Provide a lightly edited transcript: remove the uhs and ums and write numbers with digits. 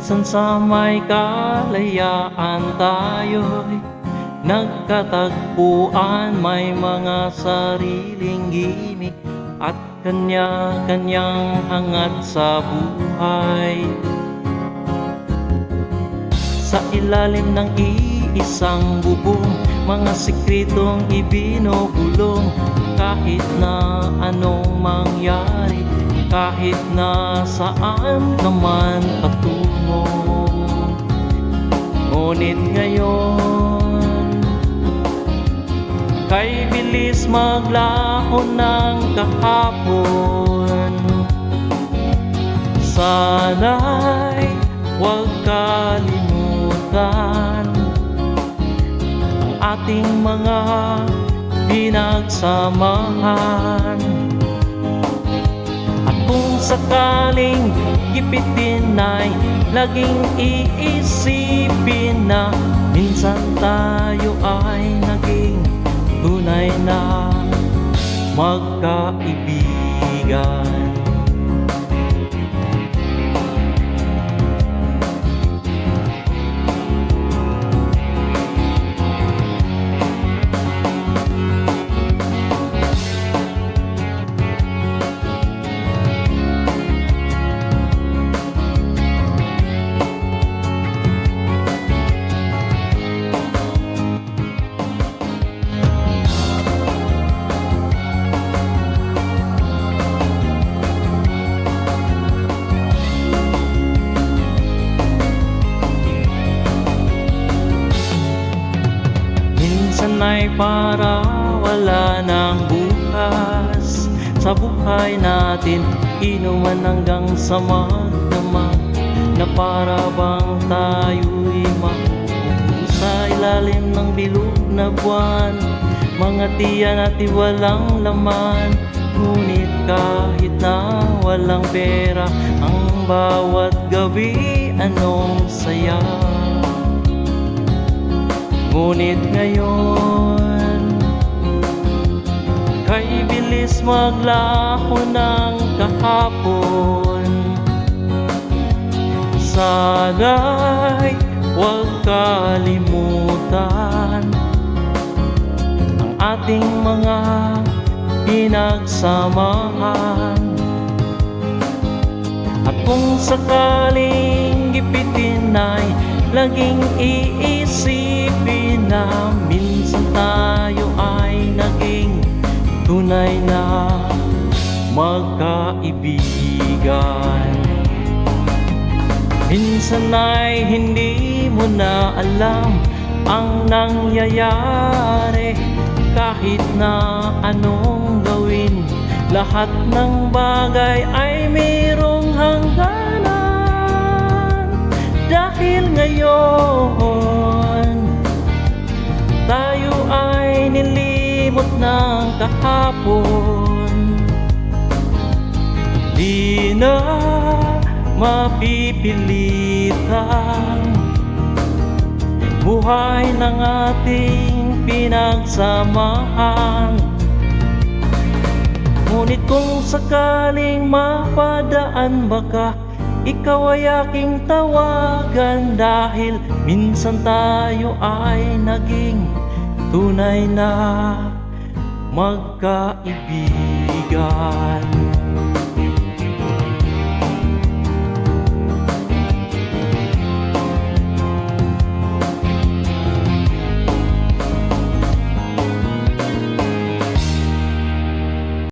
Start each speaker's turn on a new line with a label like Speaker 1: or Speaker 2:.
Speaker 1: minsan sa may kalayaan tayo'y nagkatagpuan. May mga sariling gimik at kanya-kanyang hangat sa buhay. Sa ilalim ng iisang bubong, mga sikretong ibinubulong. Kahit na anong mangyari, kahit na saan naman patungo. Ngunit ngayon, kay bilis maglaho ng kahapon. Sana'y huwag kalimutan ang ating mga pinagsamahan. At kung sakaling gipitin ay laging iisipin na minsan tayo ay naging tunay na magkaibigan. Minsan ay para wala ng bukas sa buhay natin, inuman hanggang sa magdamag, na para bang tayo'y mapupuno sa ilalim ng bilog na buwan. Mga tiyan at walang laman, ngunit kahit na walang pera, ang bawat gabi anong saya. Ngunit ngayon, kay bilis maglaho ng kahapon. Sana'y huwag kalimutan ang ating mga pinagsamahan. At kung sakaling gipitin ay laging iisipin na minsan tayo ay naging tunay na magkaibigan. Minsan ay hindi mo na alam ang nangyayari, kahit na anong gawin, lahat ng bagay ay mayroong hangganan. Dahil ngayon, tayo ay nilimot ng kahapon. Di na mapipilitan buhay ng ating pinagsamahan. Ngunit kung sakaling mapadaan, baka ikaw ay aking tawagan, dahil minsan tayo ay naging tunay na magkaibigan.